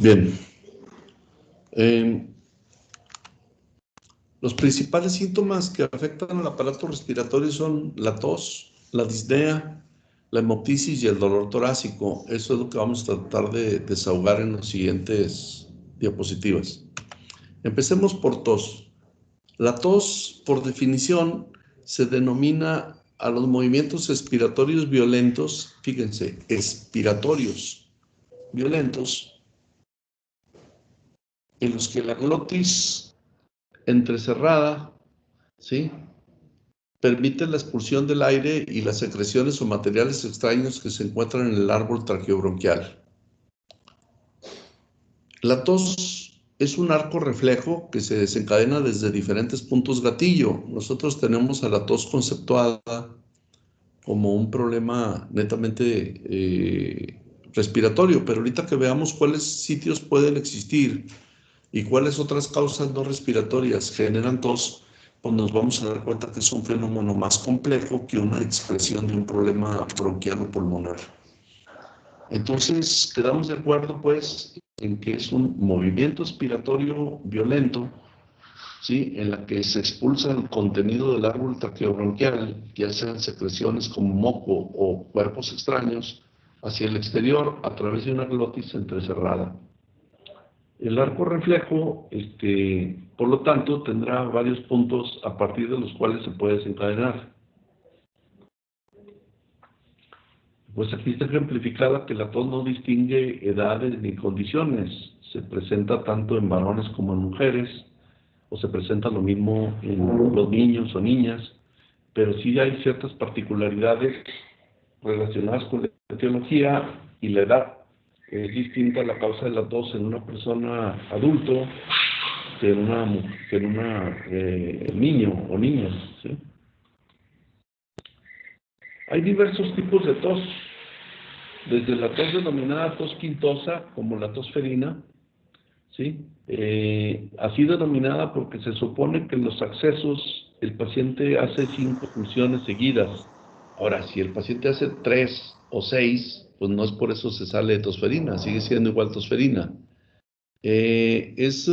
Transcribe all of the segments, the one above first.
Bien. Los principales síntomas que afectan al aparato respiratorio son la tos, la disnea, la hemoptisis y el dolor torácico. Eso es lo que vamos a tratar de desahogar en las siguientes diapositivas. Empecemos por tos. La tos, por definición, se denomina a los movimientos expiratorios violentos, fíjense, expiratorios violentos, en los que la glotis entrecerrada, ¿sí?, permite la expulsión del aire y las secreciones o materiales extraños que se encuentran en el árbol traqueobronquial. La tos es un arco reflejo que se desencadena desde diferentes puntos gatillo. Nosotros tenemos a la tos conceptuada como un problema netamente respiratorio, pero ahorita que veamos cuáles sitios pueden existir y cuáles otras causas no respiratorias generan tos, pues nos vamos a dar cuenta que es un fenómeno más complejo que una expresión de un problema bronquial o pulmonar. Entonces, quedamos de acuerdo, pues, en que es un movimiento expiratorio violento, ¿sí?, en la que se expulsa el contenido del árbol traqueobronquial, ya sean secreciones como moco o cuerpos extraños, hacia el exterior a través de una glotis entrecerrada. El arco reflejo, por lo tanto, tendrá varios puntos a partir de los cuales se puede desencadenar. Pues aquí está ejemplificada que la tos no distingue edades ni condiciones. Se presenta tanto en varones como en mujeres, o se presenta lo mismo en los niños o niñas, pero sí hay ciertas particularidades relacionadas con la etiología y la edad. Es distinta la causa de la tos en una persona adulto que en una niño o niña, ¿sí? Hay diversos tipos de tos, desde la tos denominada tos quintosa, como la tos ferina, ¿sí? Así denominada porque se supone que en los accesos el paciente hace 5 funciones seguidas. Ahora, si el paciente hace 3 o 6, pues no es por eso se sale tosferina, sigue siendo igual tosferina. Es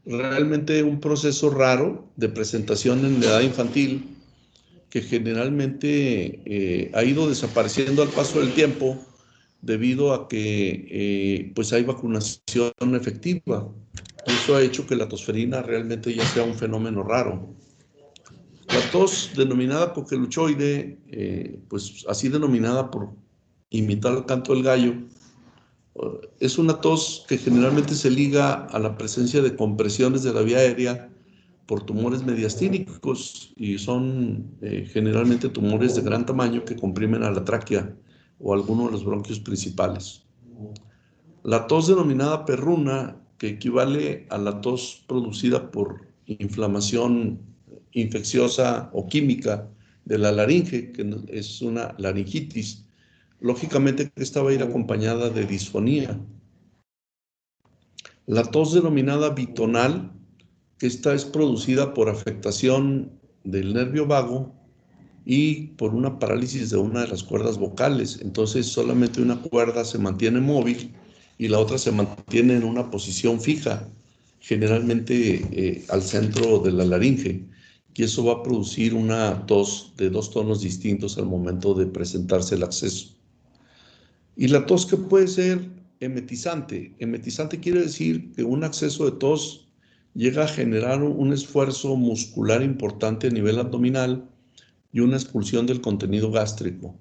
realmente un proceso raro de presentación en la edad infantil que generalmente ha ido desapareciendo al paso del tiempo debido a que pues hay vacunación efectiva. Y eso ha hecho que la tosferina realmente ya sea un fenómeno raro. La tos denominada coqueluchoide, pues así denominada por imitar el canto del gallo, es una tos que generalmente se liga a la presencia de compresiones de la vía aérea por tumores mediastínicos y son generalmente tumores de gran tamaño que comprimen a la tráquea o alguno de los bronquios principales. La tos denominada perruna, que equivale a la tos producida por inflamación infecciosa o química de la laringe, que es una laringitis, lógicamente que esta va a ir acompañada de disfonía. La tos denominada bitonal, que esta es producida por afectación del nervio vago y por una parálisis de una de las cuerdas vocales. Entonces solamente una cuerda se mantiene móvil y la otra se mantiene en una posición fija, generalmente al centro de la laringe. Y eso va a producir una tos de 2 tonos distintos al momento de presentarse el acceso. Y la tos que puede ser emetizante. Emetizante quiere decir que un acceso de tos llega a generar un esfuerzo muscular importante a nivel abdominal y una expulsión del contenido gástrico.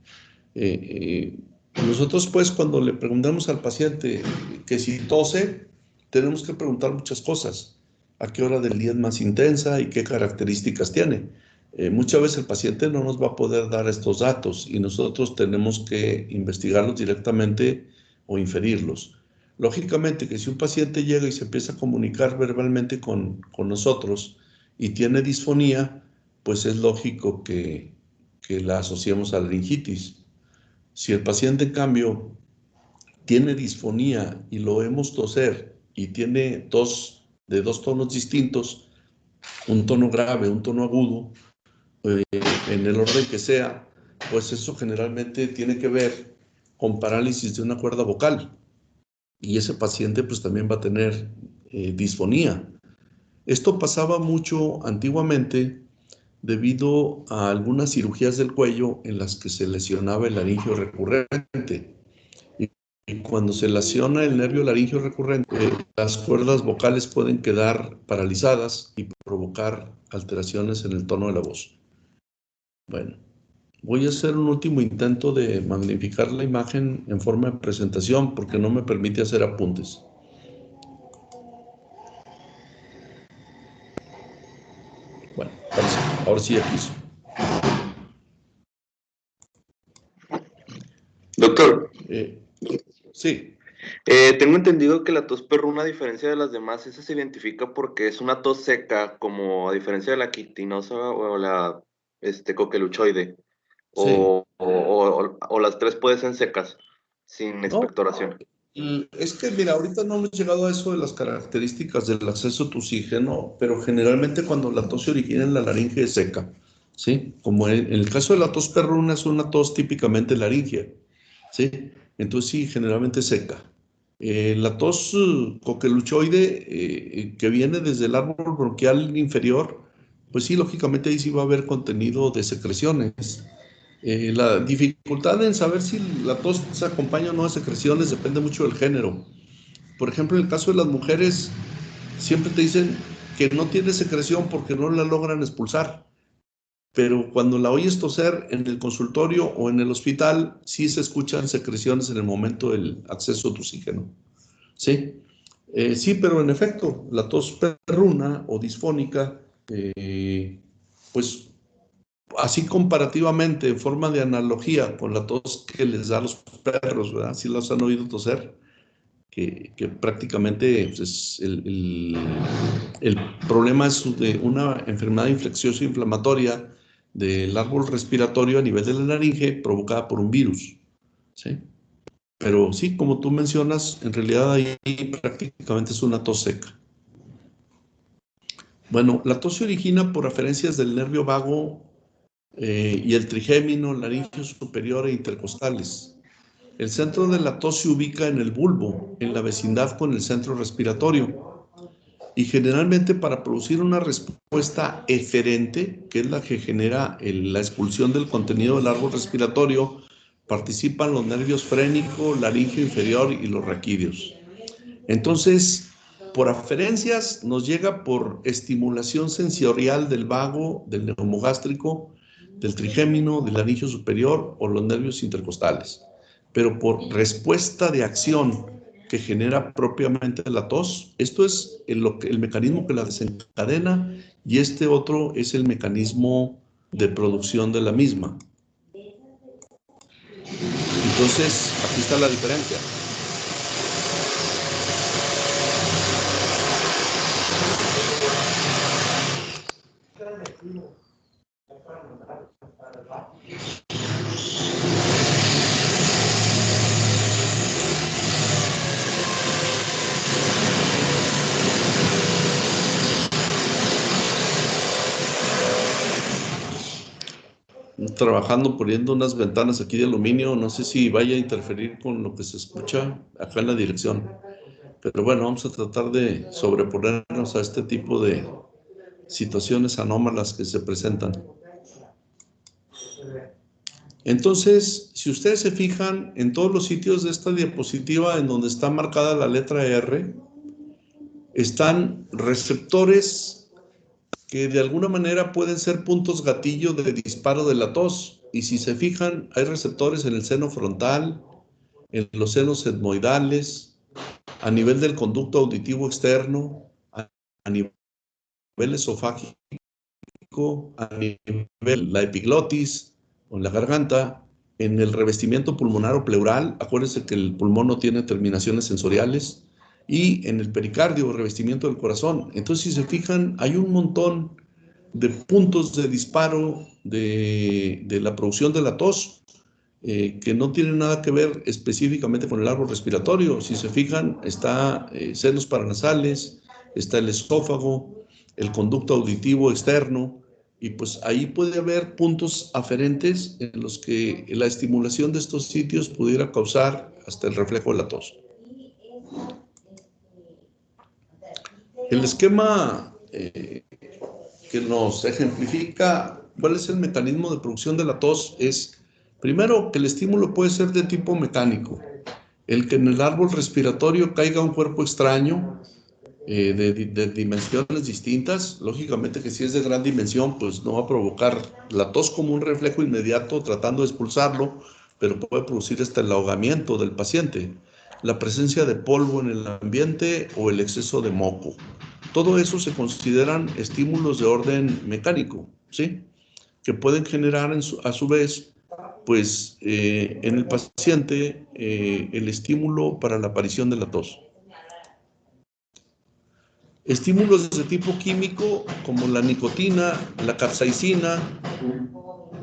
Nosotros pues cuando le preguntamos al paciente que si tose, tenemos que preguntar muchas cosas. ¿A qué hora del día es más intensa y qué características tiene? Muchas veces el paciente no nos va a poder dar estos datos y nosotros tenemos que investigarlos directamente o inferirlos. Lógicamente que si un paciente llega y se empieza a comunicar verbalmente con nosotros y tiene disfonía, pues es lógico que que la asociemos a laringitis. Si el paciente, en cambio, tiene disfonía y lo vemos toser y tiene tos de dos tonos distintos, un tono grave, un tono agudo, en el orden que sea, pues eso generalmente tiene que ver con parálisis de una cuerda vocal. Y ese paciente pues también va a tener disfonía. Esto pasaba mucho antiguamente debido a algunas cirugías del cuello en las que se lesionaba el laringio recurrente. Y cuando se lesiona el nervio laringio recurrente, las cuerdas vocales pueden quedar paralizadas y provocar alteraciones en el tono de la voz. Bueno, voy a hacer un último intento de magnificar la imagen en forma de presentación porque no me permite hacer apuntes. Bueno, ahora sí ya quiso. Doctor, Sí. tengo entendido que la tos perruna, a diferencia de las demás, esa se identifica porque es una tos seca, como a diferencia de la quitinosa o la coqueluchoide, Sí. o las tres pueden ser secas, sin No, expectoración. es que, mira, ahorita no hemos llegado a eso de las características del acceso a oxígeno, pero generalmente cuando la tos se origina en la laringe es seca, ¿sí? Como en el caso de la tos perruna es una tos típicamente laringea, ¿sí? Entonces sí, generalmente es seca. La tos coqueluchoide, que viene desde el árbol bronquial inferior, pues sí, lógicamente ahí sí va a haber contenido de secreciones. La dificultad en saber si la tos se acompaña o no de secreciones depende mucho del género. Por ejemplo, en el caso de las mujeres, siempre te dicen que no tiene secreción porque no la logran expulsar. Pero cuando la oyes toser en el consultorio o en el hospital, sí se escuchan secreciones en el momento del acceso a oxígeno. ¿Sí? Sí, pero en efecto, la tos perruna o disfónica, pues así comparativamente, en forma de analogía con la tos que les da a los perros, ¿verdad? Si los han oído toser, que prácticamente pues, el problema es de una enfermedad infecciosa inflamatoria del árbol respiratorio a nivel de la laringe provocada por un virus, ¿sí? Pero sí, como tú mencionas, en realidad ahí prácticamente es una tos seca. Bueno, la tos se origina por aferencias del nervio vago y el trigémino, laringio superior e intercostales. El centro de la tos se ubica en el bulbo, en la vecindad con el centro respiratorio. Y generalmente para producir una respuesta eferente, que es la que genera la expulsión del contenido del árbol respiratorio, participan los nervios frénico, laringio inferior y los raquídeos. Entonces, por aferencias nos llega por estimulación sensorial del vago, del neumogástrico, del trigémino, del laringio superior o los nervios intercostales. Pero por respuesta de acción que genera propiamente la tos, esto es el mecanismo que la desencadena y este otro es el mecanismo de producción de la misma. Entonces, aquí está la diferencia. Trabajando poniendo unas ventanas aquí de aluminio, no sé si vaya a interferir con lo que se escucha acá en la dirección, pero bueno, vamos a tratar de sobreponernos a este tipo de situaciones anómalas que se presentan. Entonces, si ustedes se fijan en todos los sitios de esta diapositiva en donde está marcada la letra R, están receptores que de alguna manera pueden ser puntos gatillo de disparo de la tos. Y si se fijan, hay receptores en el seno frontal, en los senos etmoidales, a nivel del conducto auditivo externo, a nivel esofágico, a nivel de la epiglotis o en la garganta, en el revestimiento pulmonar o pleural. Acuérdense que el pulmón no tiene terminaciones sensoriales. Y en el pericardio, revestimiento del corazón. Entonces, si se fijan, hay un montón puntos de disparo de la producción de la tos, que no tienen nada que ver específicamente con el árbol respiratorio. Si se fijan, está senos paranasales, está el esófago, el conducto auditivo externo, y pues ahí puede haber puntos aferentes en los que la estimulación de estos sitios pudiera causar hasta el reflejo de la tos. El esquema que nos ejemplifica cuál es el mecanismo de producción de la tos es, primero, que el estímulo puede ser de tipo mecánico. El que en el árbol respiratorio caiga un cuerpo extraño de dimensiones distintas, lógicamente que si es de gran dimensión, pues no va a provocar la tos como un reflejo inmediato tratando de expulsarlo, pero puede producir hasta el ahogamiento del paciente, la presencia de polvo en el ambiente o el exceso de moco. Todo eso se consideran estímulos de orden mecánico, ¿sí? Que pueden generar a su vez, pues, en el paciente el estímulo para la aparición de la tos. Estímulos de tipo químico como la nicotina, la capsaicina,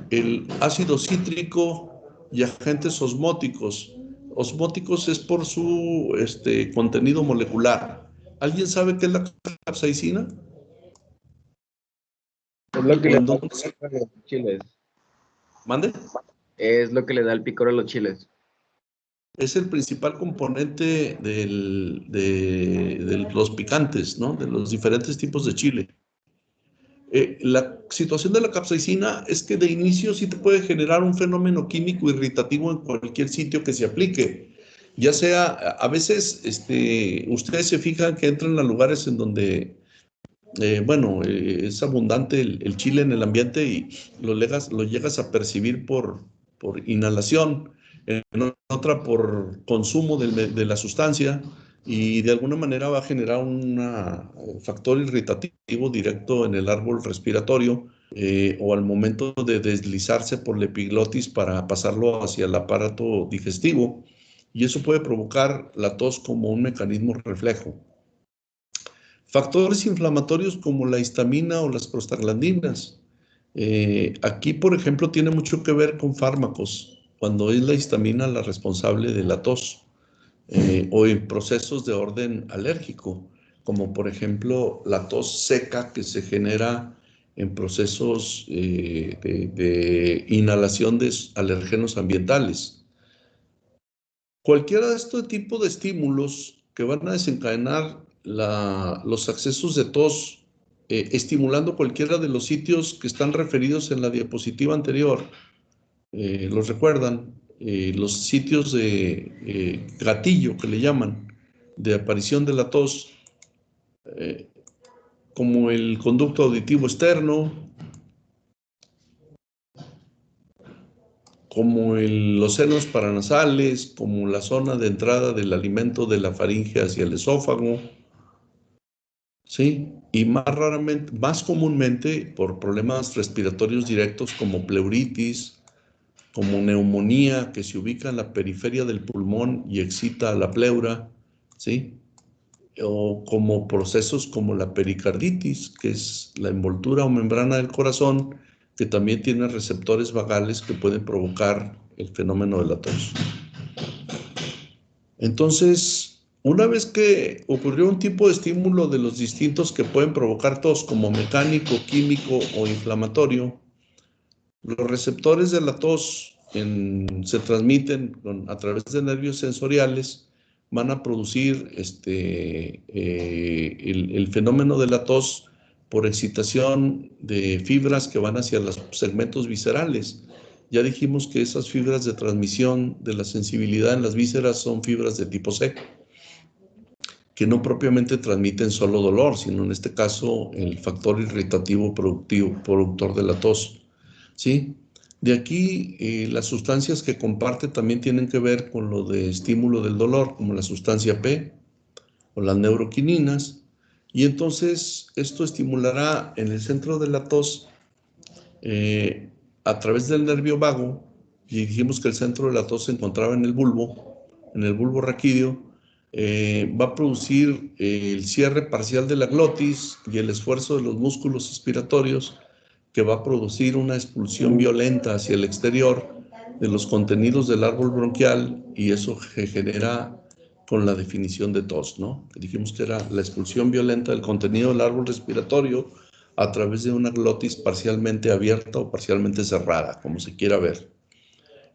el ácido cítrico y agentes osmóticos. Osmóticos es por su contenido molecular. ¿Alguien sabe qué es la capsaicina? Es lo que ¿O le en da dónde el se picor a los chiles. mande? Es lo que le da el picor a los chiles. Es el principal componente de los picantes, ¿no? De los diferentes tipos de chile. La situación de la capsaicina es que de inicio sí te puede generar un fenómeno químico irritativo en cualquier sitio que se aplique. Ya sea, a veces, ustedes se fijan que entran a lugares en donde, es abundante el chile en el ambiente y lo llegas a percibir por inhalación, en otra por consumo de la sustancia, y de alguna manera va a generar un factor irritativo directo en el árbol respiratorio, o al momento de deslizarse por la epiglotis para pasarlo hacia el aparato digestivo, y eso puede provocar la tos como un mecanismo reflejo. Factores inflamatorios como la histamina o las prostaglandinas. Aquí, por ejemplo, tiene mucho que ver con fármacos, cuando es la histamina la responsable de la tos, o en procesos de orden alérgico, como por ejemplo la tos seca que se genera en procesos de inhalación de alergenos ambientales. Cualquiera de este tipo de estímulos que van a desencadenar los accesos de tos, estimulando cualquiera de los sitios que están referidos en la diapositiva anterior, los recuerdan, los sitios de gatillo que le llaman, de aparición de la tos, eh, como el conducto auditivo externo, como los senos paranasales, como la zona de entrada del alimento de la faringe hacia el esófago, ¿sí? Y más raramente, más comúnmente, por problemas respiratorios directos como pleuritis, como neumonía, que se ubica en la periferia del pulmón y excita a la pleura, ¿sí? O como procesos como la pericarditis, que es la envoltura o membrana del corazón, que también tiene receptores vagales que pueden provocar el fenómeno de la tos. Entonces, una vez que ocurrió un tipo de estímulo de los distintos que pueden provocar tos, como mecánico, químico o inflamatorio, los receptores de la tos se transmiten a través de nervios sensoriales, van a producir el fenómeno de la tos por excitación de fibras que van hacia los segmentos viscerales. Ya dijimos que esas fibras de transmisión de la sensibilidad en las vísceras son fibras de tipo C, que no propiamente transmiten solo dolor, sino en este caso el factor irritativo productor de la tos, ¿sí? De aquí, las sustancias que comparte también tienen que ver con lo de estímulo del dolor, como la sustancia P o las neuroquininas, y entonces esto estimulará en el centro de la tos, a través del nervio vago, y dijimos que el centro de la tos se encontraba en el bulbo raquídeo. Va a producir el cierre parcial de la glotis y el esfuerzo de los músculos expiratorios, que va a producir una expulsión violenta hacia el exterior de los contenidos del árbol bronquial, y eso se genera con la definición de tos, ¿no? Dijimos que era la expulsión violenta del contenido del árbol respiratorio a través de una glotis parcialmente abierta o parcialmente cerrada, como se quiera ver.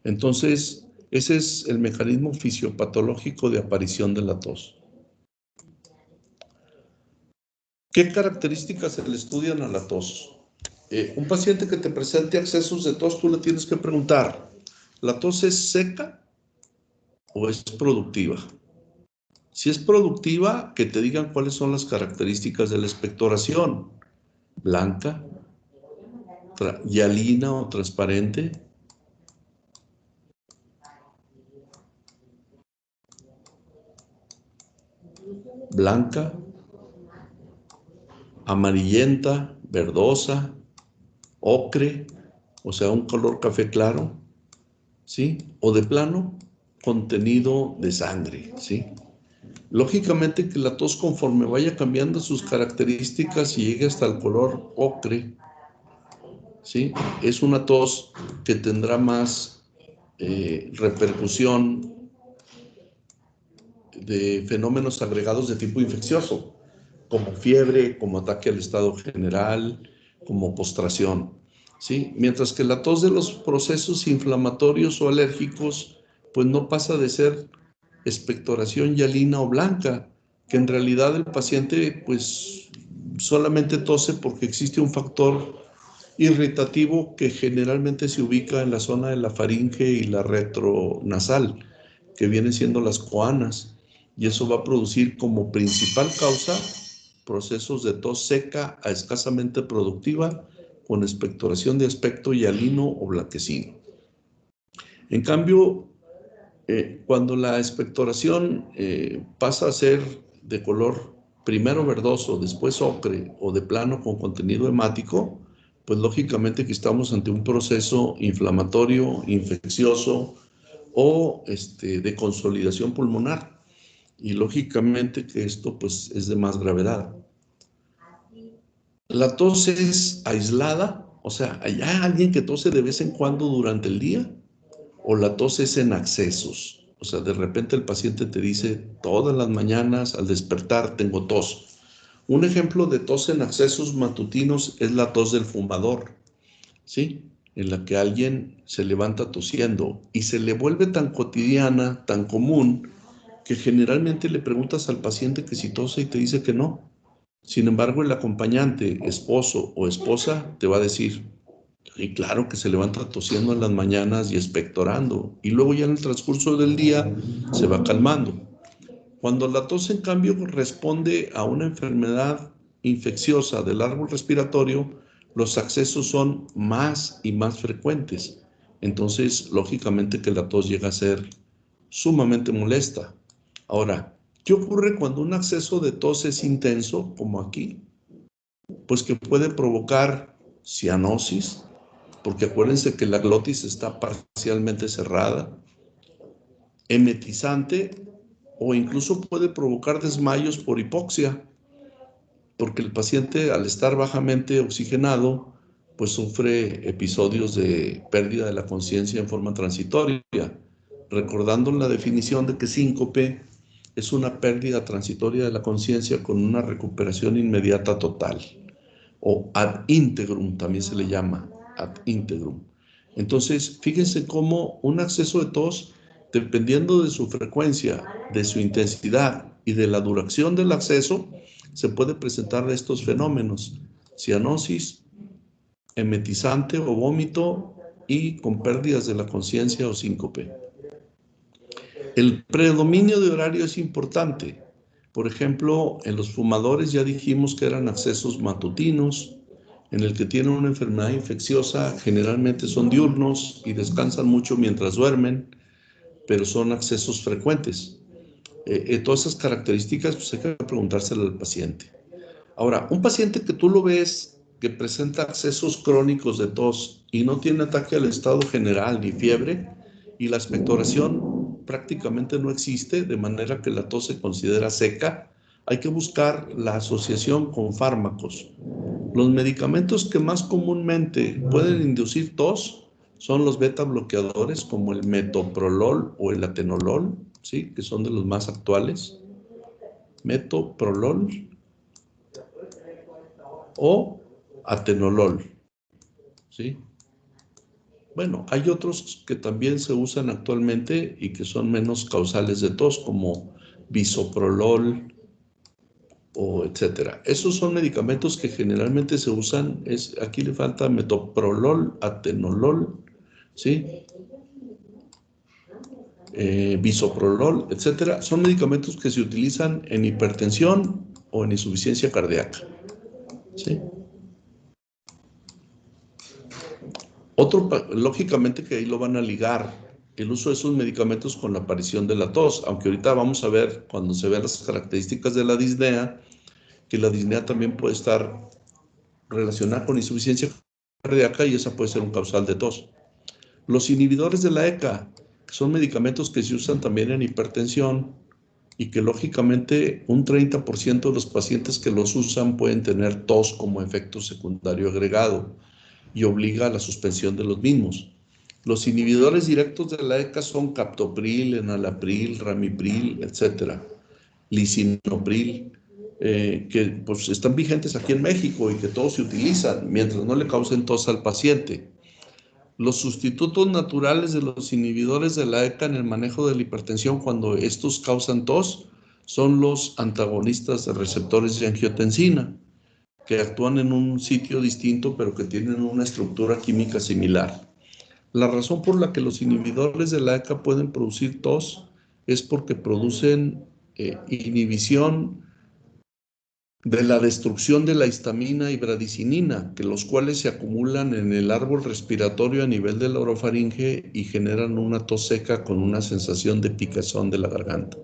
Entonces, ese es el mecanismo fisiopatológico de aparición de la tos. ¿Qué características se le estudian a la tos? Un paciente que te presente accesos de tos, tú le tienes que preguntar, ¿la tos es seca o es productiva? Si es productiva, que te digan cuáles son las características de la expectoración. Blanca, hialina o transparente, blanca, amarillenta, verdosa, ocre, o sea, un color café claro, ¿sí? O de plano, contenido de sangre, ¿sí? Lógicamente que la tos, conforme vaya cambiando sus características y llegue hasta el color ocre, ¿sí? Es una tos que tendrá más repercusión de fenómenos agregados de tipo infeccioso, como fiebre, como ataque al estado general, como postración, ¿sí? Mientras que la tos de los procesos inflamatorios o alérgicos, pues no pasa de ser expectoración hialina o blanca, que en realidad el paciente pues solamente tose porque existe un factor irritativo que generalmente se ubica en la zona de la faringe y la retronasal, que vienen siendo las coanas, y eso va a producir como principal causa procesos de tos seca a escasamente productiva con expectoración de aspecto hialino o blanquecino. En cambio, cuando la expectoración pasa a ser de color primero verdoso, después ocre o de plano con contenido hemático, pues lógicamente que estamos ante un proceso inflamatorio, infeccioso o de consolidación pulmonar. Y lógicamente que esto pues es de más gravedad. La tos es aislada, o sea, ¿hay alguien que tose de vez en cuando durante el día? ¿O la tos es en accesos? O sea, de repente el paciente te dice, todas las mañanas al despertar tengo tos. Un ejemplo de tos en accesos matutinos es la tos del fumador, ¿sí? En la que alguien se levanta tosiendo y se le vuelve tan cotidiana, tan común, que generalmente le preguntas al paciente que si tose y te dice que no. Sin embargo, el acompañante, esposo o esposa, te va a decir, y claro que se levanta tosiendo en las mañanas y expectorando, y luego ya en el transcurso del día se va calmando. Cuando la tos, en cambio, responde a una enfermedad infecciosa del árbol respiratorio, los accesos son más y más frecuentes. Entonces, lógicamente que la tos llega a ser sumamente molesta. Ahora, ¿qué ocurre cuando un acceso de tos es intenso, como aquí? Pues que puede provocar cianosis, porque acuérdense que la glotis está parcialmente cerrada, emetizante, o incluso puede provocar desmayos por hipoxia, porque el paciente, al estar bajamente oxigenado, pues sufre episodios de pérdida de la conciencia en forma transitoria, recordando la definición de que síncope es una pérdida transitoria de la conciencia con una recuperación inmediata total, o ad integrum también se le llama, ad integrum. Entonces, fíjense cómo un acceso de tos, dependiendo de su frecuencia, de su intensidad y de la duración del acceso, se puede presentar estos fenómenos: cianosis, emetizante o vómito, y con pérdidas de la conciencia o síncope. El predominio de horario es importante. Por ejemplo, en los fumadores ya dijimos que eran accesos matutinos. En el que tienen una enfermedad infecciosa, generalmente son diurnos y descansan mucho mientras duermen, pero son accesos frecuentes. Todas esas características pues hay que preguntárselo al paciente. Ahora, un paciente que tú lo ves que presenta accesos crónicos de tos y no tiene ataque al estado general ni fiebre, y la expectoración prácticamente no existe, de manera que la tos se considera seca. Hay que buscar la asociación con fármacos. Los medicamentos que más comúnmente pueden inducir tos son los beta bloqueadores, como el metoprolol o el atenolol, ¿sí? Que son de los más actuales. Metoprolol o atenolol, ¿sí? Bueno, hay otros que también se usan actualmente y que son menos causales de tos, como bisoprolol o etcétera. Esos son medicamentos que generalmente se usan, aquí le falta metoprolol, atenolol, ¿sí? Bisoprolol, etcétera. Son medicamentos que se utilizan en hipertensión o en insuficiencia cardíaca, ¿sí? Lógicamente que ahí lo van a ligar el uso de esos medicamentos con la aparición de la tos, aunque ahorita vamos a ver, cuando se vean las características de la disnea, que la disnea también puede estar relacionada con insuficiencia cardíaca y esa puede ser un causal de tos. Los inhibidores de la ECA, que son medicamentos que se usan también en hipertensión y que lógicamente un 30% de los pacientes que los usan pueden tener tos como efecto secundario agregado y obliga a la suspensión de los mismos. Los inhibidores directos de la ECA son captopril, enalapril, ramipril, etc. Lisinopril, que pues están vigentes aquí en México y que todos se utilizan mientras no le causen tos al paciente. Los sustitutos naturales de los inhibidores de la ECA en el manejo de la hipertensión cuando estos causan tos son los antagonistas de receptores de angiotensina, que actúan en un sitio distinto, pero que tienen una estructura química similar. La razón por la que los inhibidores de la ECA pueden producir tos es porque producen inhibición de la destrucción de la histamina y bradicinina, que los cuales se acumulan en el árbol respiratorio a nivel de la orofaringe y generan una tos seca con una sensación de picazón de la garganta.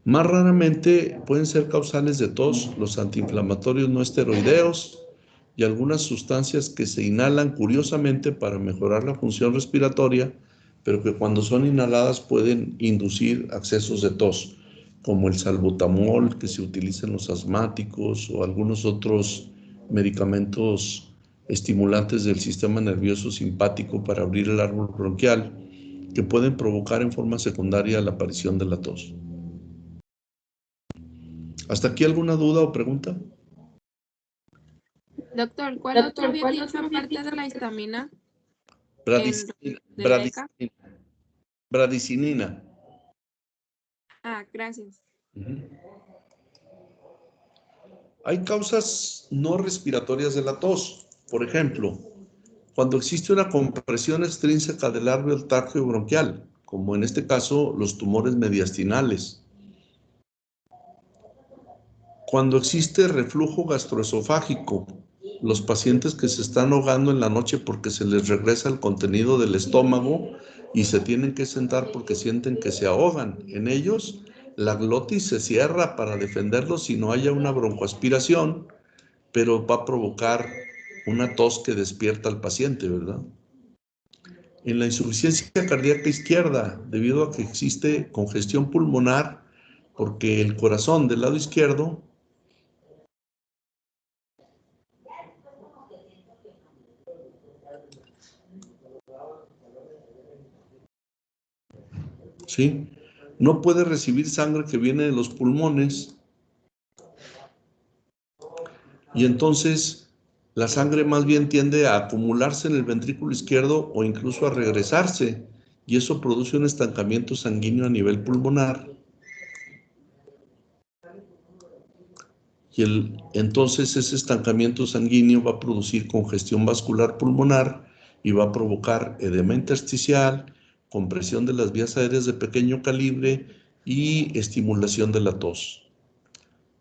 Más raramente pueden ser causales de tos los antiinflamatorios no esteroideos y algunas sustancias que se inhalan curiosamente para mejorar la función respiratoria, pero que cuando son inhaladas pueden inducir accesos de tos, como el salbutamol que se utiliza en los asmáticos o algunos otros medicamentos estimulantes del sistema nervioso simpático para abrir el árbol bronquial, que pueden provocar en forma secundaria la aparición de la tos. ¿Hasta aquí alguna duda o pregunta? Doctor, ¿cuál otro había dicho aparte de la histamina? Bradicinina. Ah, gracias. Hay causas no respiratorias de la tos. Por ejemplo, cuando existe una compresión extrínseca del árbol tárqueo bronquial, como en este caso los tumores mediastinales. Cuando existe reflujo gastroesofágico, los pacientes que se están ahogando en la noche porque se les regresa el contenido del estómago y se tienen que sentar porque sienten que se ahogan. En ellos, la glotis se cierra para defenderlos si no haya una broncoaspiración, pero va a provocar una tos que despierta al paciente, ¿verdad? En la insuficiencia cardíaca izquierda, debido a que existe congestión pulmonar, porque el corazón del lado izquierdo ¿sí? No puede recibir sangre que viene de los pulmones y entonces la sangre más bien tiende a acumularse en el ventrículo izquierdo o incluso a regresarse y eso produce un estancamiento sanguíneo a nivel pulmonar. Y entonces ese estancamiento sanguíneo va a producir congestión vascular pulmonar y va a provocar edema intersticial, compresión de las vías aéreas de pequeño calibre y estimulación de la tos.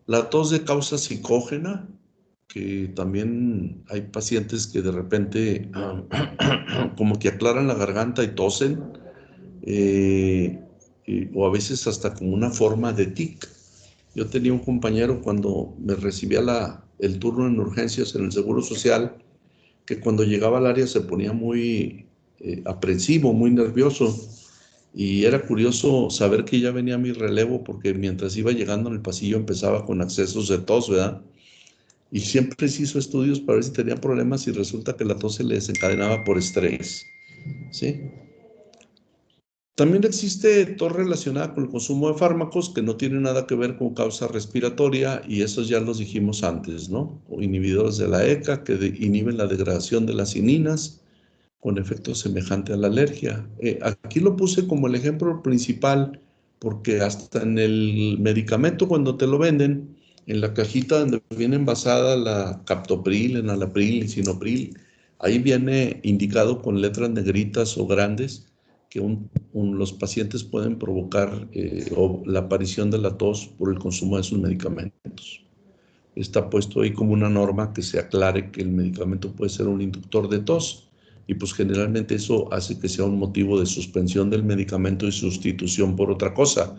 La tos de causa psicógena, que también hay pacientes que de repente como que aclaran la garganta y tosen, o a veces hasta como una forma de tic. Yo tenía un compañero cuando me recibía el turno en urgencias en el Seguro Social, que cuando llegaba al área se ponía muy aprensivo, muy nervioso, Y era curioso saber que ya venía mi relevo, porque mientras iba llegando en el pasillo empezaba con accesos de tos, ¿verdad? Y siempre se hizo estudios para ver si tenía problemas y resulta que la tos se le desencadenaba por estrés, ¿sí? También existe tos relacionada con el consumo de fármacos que no tienen nada que ver con causa respiratoria y esos ya los dijimos antes, ¿no? O inhibidores de la ECA que inhiben la degradación de las cininas con efecto semejante a la alergia. Aquí lo puse como el ejemplo principal porque hasta en el medicamento cuando te lo venden, en la cajita donde viene envasada la captopril, enalapril, lisinopril, ahí viene indicado con letras negritas o grandes que los pacientes pueden provocar la aparición de la tos por el consumo de sus medicamentos. Está puesto ahí como una norma que se aclare que el medicamento puede ser un inductor de tos y pues generalmente eso hace que sea un motivo de suspensión del medicamento y sustitución por otra cosa,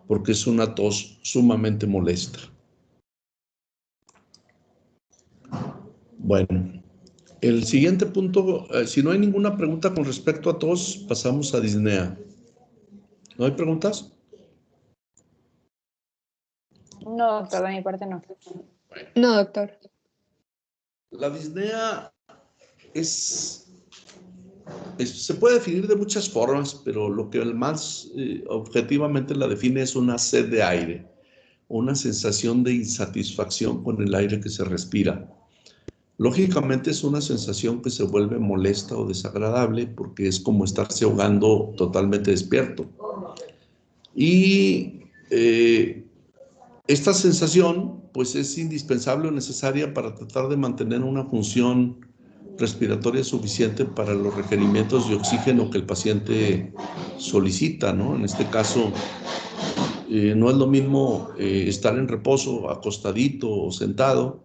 porque es una tos sumamente molesta. Bueno, el siguiente punto, si no hay ninguna pregunta con respecto a tos, pasamos a disnea. ¿No hay preguntas? No, doctor, de mi parte no. No, doctor. La disnea se puede definir de muchas formas, pero lo que más objetivamente la define es una sed de aire, una sensación de insatisfacción con el aire que se respira. Lógicamente es una sensación que se vuelve molesta o desagradable porque es como estarse ahogando totalmente despierto. Y esta sensación pues es indispensable o necesaria para tratar de mantener una función respiratoria suficiente para los requerimientos de oxígeno que el paciente solicita, ¿no? En este caso, no es lo mismo estar en reposo, acostadito o sentado,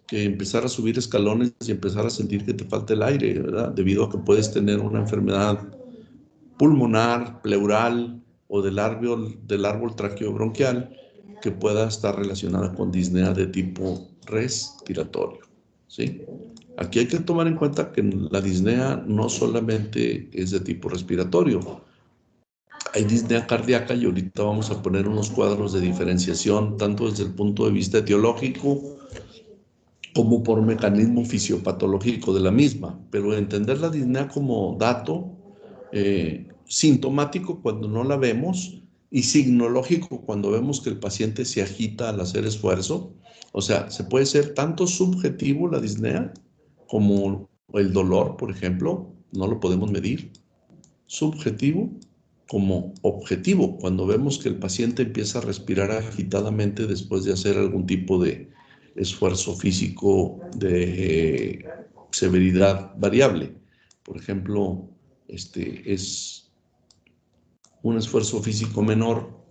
que empezar a subir escalones y empezar a sentir que te falta el aire, ¿verdad? Debido a que puedes tener una enfermedad pulmonar, pleural o del árbol traqueobronquial que pueda estar relacionada con disnea de tipo respiratorio, ¿sí? Aquí hay que tomar en cuenta que la disnea no solamente es de tipo respiratorio, hay disnea cardíaca y ahorita vamos a poner unos cuadros de diferenciación tanto desde el punto de vista etiológico como por mecanismo fisiopatológico de la misma, pero entender la disnea como dato sintomático cuando no la vemos y signológico cuando vemos que el paciente se agita al hacer esfuerzo. O sea, se puede ser tanto subjetivo la disnea como el dolor, por ejemplo, no lo podemos medir. Subjetivo como objetivo, cuando vemos que el paciente empieza a respirar agitadamente después de hacer algún tipo de esfuerzo físico de severidad variable. Por ejemplo, es un esfuerzo físico menor,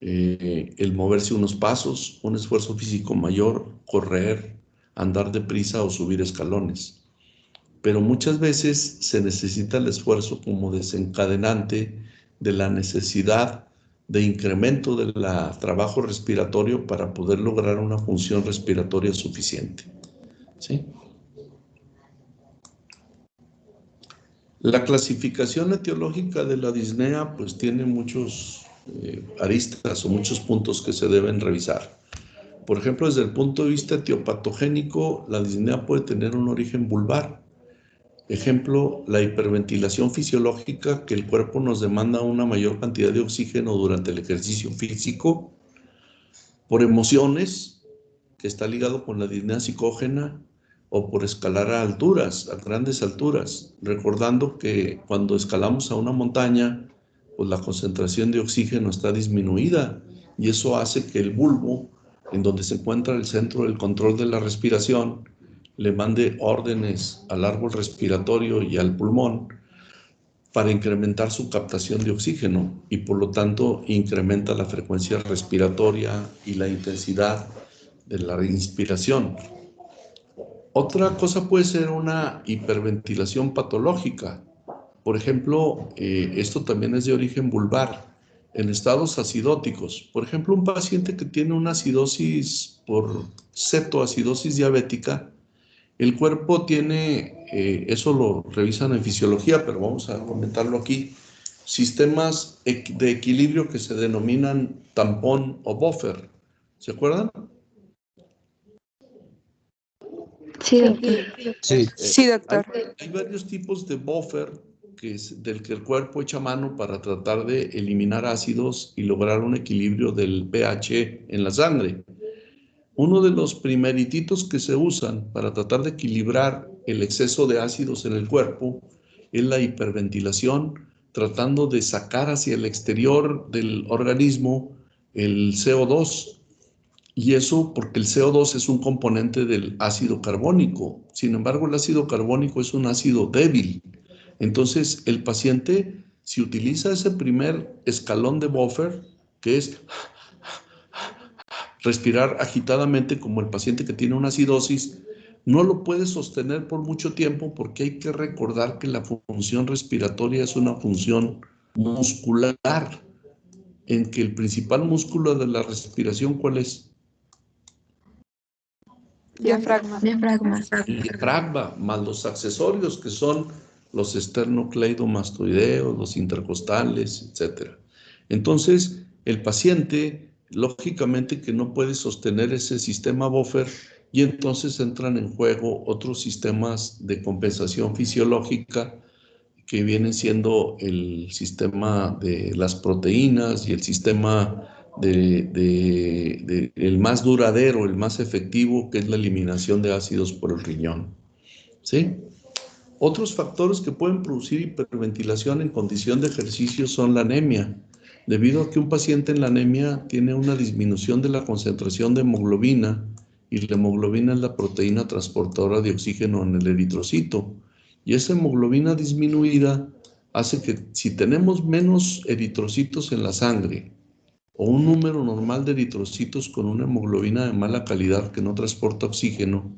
el moverse unos pasos, un esfuerzo físico mayor, correr, andar deprisa o subir escalones. Pero muchas veces se necesita el esfuerzo como desencadenante de la necesidad de incremento del trabajo respiratorio para poder lograr una función respiratoria suficiente, ¿sí? La clasificación etiológica de la disnea pues tiene muchos aristas o muchos puntos que se deben revisar. Por ejemplo, desde el punto de vista etiopatogénico, la disnea puede tener un origen vulvar. Ejemplo, la hiperventilación fisiológica, que el cuerpo nos demanda una mayor cantidad de oxígeno durante el ejercicio físico, por emociones, que está ligado con la disnea psicógena, o por escalar a alturas, a grandes alturas, recordando que cuando escalamos a una montaña, pues la concentración de oxígeno está disminuida y eso hace que el bulbo, en donde se encuentra el centro del control de la respiración, le mande órdenes al árbol respiratorio y al pulmón para incrementar su captación de oxígeno y por lo tanto incrementa la frecuencia respiratoria y la intensidad de la inspiración. Otra cosa puede ser una hiperventilación patológica. Por ejemplo, esto también es de origen vulvar, en estados acidóticos. Por ejemplo, un paciente que tiene una acidosis por cetoacidosis diabética, el cuerpo tiene, eso lo revisan en fisiología, pero vamos a comentarlo aquí, sistemas de equilibrio que se denominan tampón o buffer. ¿Se acuerdan? Sí, doctor. Sí. Sí, doctor. Hay varios tipos de buffer del que el cuerpo echa mano para tratar de eliminar ácidos y lograr un equilibrio del pH en la sangre. Uno de los primerititos que se usan para tratar de equilibrar el exceso de ácidos en el cuerpo es la hiperventilación, tratando de sacar hacia el exterior del organismo el CO2. Y eso porque el CO2 es un componente del ácido carbónico. Sin embargo, el ácido carbónico es un ácido débil. Entonces, el paciente, si utiliza ese primer escalón de buffer, que es respirar agitadamente como el paciente que tiene una acidosis, no lo puede sostener por mucho tiempo porque hay que recordar que la función respiratoria es una función muscular, en que el principal músculo de la respiración, ¿cuál es? Diafragma. El diafragma, más los accesorios que son los esternocleidomastoideos, los intercostales, etc. Entonces, el paciente, lógicamente que no puede sostener ese sistema buffer y entonces entran en juego otros sistemas de compensación fisiológica que vienen siendo el sistema de las proteínas y el sistema el más duradero, el más efectivo, que es la eliminación de ácidos por el riñón. ¿Sí? Otros factores que pueden producir hiperventilación en condición de ejercicio son la anemia, debido a que un paciente en la anemia tiene una disminución de la concentración de hemoglobina, y la hemoglobina es la proteína transportadora de oxígeno en el eritrocito. Y esa hemoglobina disminuida hace que si tenemos menos eritrocitos en la sangre o un número normal de eritrocitos con una hemoglobina de mala calidad que no transporta oxígeno,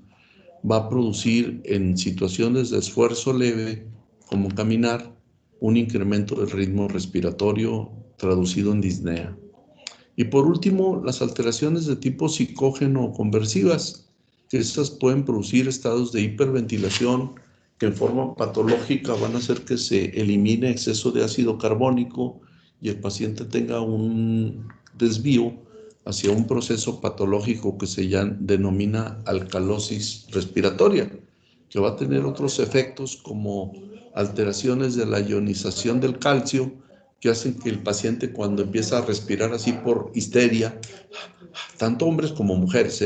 va a producir en situaciones de esfuerzo leve, como caminar, un incremento del ritmo respiratorio traducido en disnea. Y por último, las alteraciones de tipo psicógeno o conversivas, que estas pueden producir estados de hiperventilación que en forma patológica van a hacer que se elimine exceso de ácido carbónico y el paciente tenga un desvío hacia un proceso patológico que se denomina alcalosis respiratoria, que va a tener otros efectos como alteraciones de la ionización del calcio, que hacen que el paciente, cuando empieza a respirar así por histeria, tanto hombres como mujeres,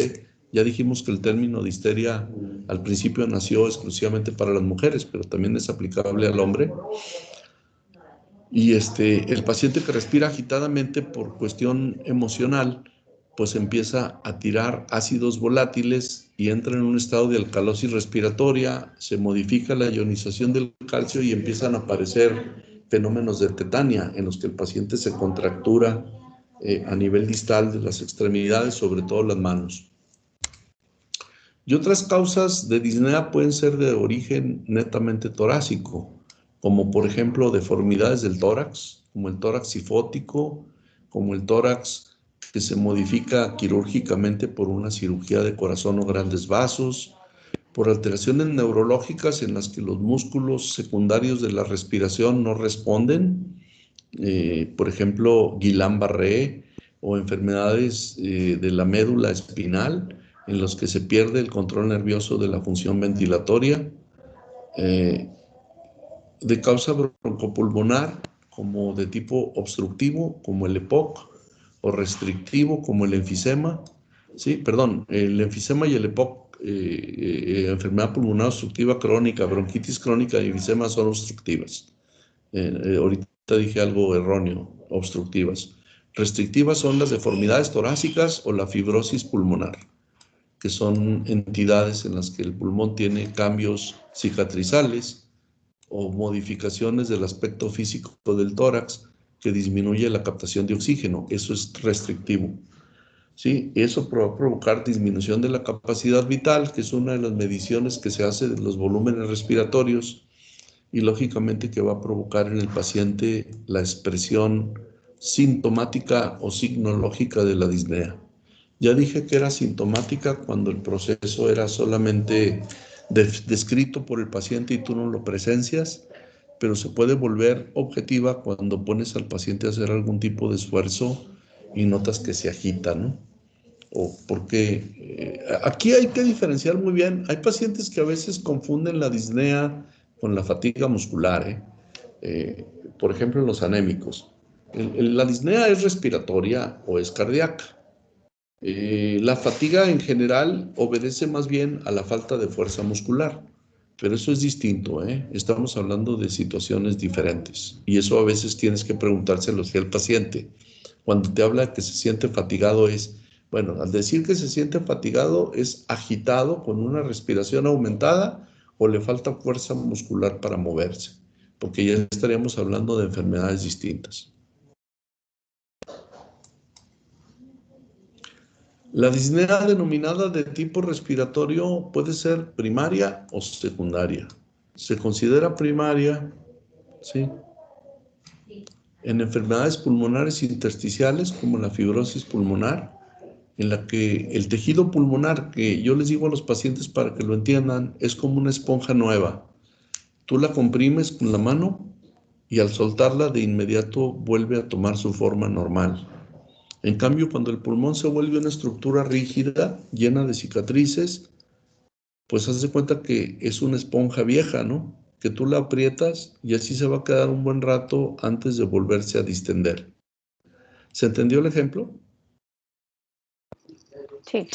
ya dijimos que el término de histeria al principio nació exclusivamente para las mujeres, pero también es aplicable al hombre. Y el paciente que respira agitadamente por cuestión emocional, pues empieza a tirar ácidos volátiles y entra en un estado de alcalosis respiratoria, se modifica la ionización del calcio y empiezan a aparecer fenómenos de tetania en los que el paciente se contractura a nivel distal de las extremidades, sobre todo las manos. Y otras causas de disnea pueden ser de origen netamente torácico, como por ejemplo deformidades del tórax, como el tórax sifótico, como el tórax que se modifica quirúrgicamente por una cirugía de corazón o grandes vasos, por alteraciones neurológicas en las que los músculos secundarios de la respiración no responden, por ejemplo, Guillain-Barré, o enfermedades de la médula espinal, en los que se pierde el control nervioso de la función ventilatoria, de causa broncopulmonar, como de tipo obstructivo, como el EPOC, o restrictivo, como el enfisema. Sí, perdón, el enfisema y el EPOC, enfermedad pulmonar obstructiva crónica, bronquitis crónica y enfisema son obstructivas. Ahorita dije algo erróneo, obstructivas. Restrictivas son las deformidades torácicas o la fibrosis pulmonar, que son entidades en las que el pulmón tiene cambios cicatrizales o modificaciones del aspecto físico del tórax que disminuye la captación de oxígeno. Eso es restrictivo. ¿Sí? Eso va a provocar disminución de la capacidad vital, que es una de las mediciones que se hace de los volúmenes respiratorios, y lógicamente que va a provocar en el paciente la expresión sintomática o signológica de la disnea. Ya dije que era sintomática cuando el proceso era solamente descrito por el paciente y tú no lo presencias, pero se puede volver objetiva cuando pones al paciente a hacer algún tipo de esfuerzo y notas que se agita, ¿no? O porque aquí hay que diferenciar muy bien. Hay pacientes que a veces confunden la disnea con la fatiga muscular, ¿eh? Por ejemplo, los anémicos. La disnea es respiratoria o es cardíaca. La fatiga en general obedece más bien a la falta de fuerza muscular, pero eso es distinto, ¿eh? Estamos hablando de situaciones diferentes y eso a veces tienes que preguntárselo al paciente. Cuando te habla que se siente fatigado es, bueno, al decir que se siente fatigado es agitado con una respiración aumentada o le falta fuerza muscular para moverse, porque ya estaríamos hablando de enfermedades distintas. La disnea denominada de tipo respiratorio puede ser primaria o secundaria. Se considera primaria, ¿sí?, en enfermedades pulmonares intersticiales como la fibrosis pulmonar, en la que el tejido pulmonar, que yo les digo a los pacientes para que lo entiendan, es como una esponja nueva. Tú la comprimes con la mano y al soltarla de inmediato vuelve a tomar su forma normal. En cambio, cuando el pulmón se vuelve una estructura rígida, llena de cicatrices, pues haz de cuenta que es una esponja vieja, ¿no? Que tú la aprietas y así se va a quedar un buen rato antes de volverse a distender. ¿Se entendió el ejemplo? Sí.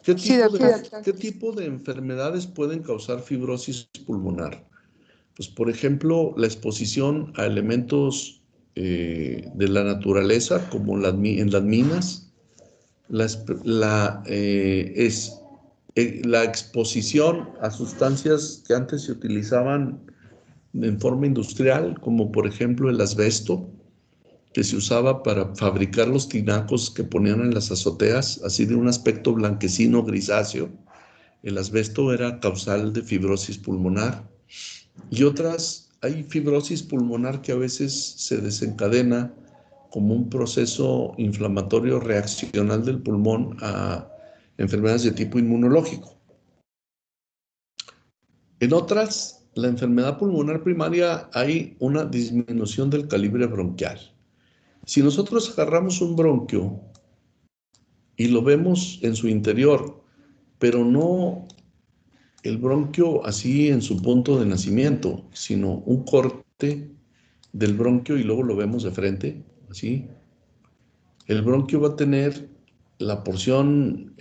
¿Qué Sí, tipo doctor. ¿qué tipo de enfermedades pueden causar fibrosis pulmonar? Pues, por ejemplo, la exposición a elementos de la naturaleza, como en las minas, la exposición a sustancias que antes se utilizaban en forma industrial, como por ejemplo el asbesto, que se usaba para fabricar los tinacos que ponían en las azoteas, así de un aspecto blanquecino grisáceo. El asbesto era causal de fibrosis pulmonar. Y otras, hay fibrosis pulmonar que a veces se desencadena como un proceso inflamatorio reaccional del pulmón a enfermedades de tipo inmunológico. En otras, la enfermedad pulmonar primaria, hay una disminución del calibre bronquial. Si nosotros agarramos un bronquio y lo vemos en su interior, pero no el bronquio así en su punto de nacimiento, sino un corte del bronquio y luego lo vemos de frente, así, el bronquio va a tener la porción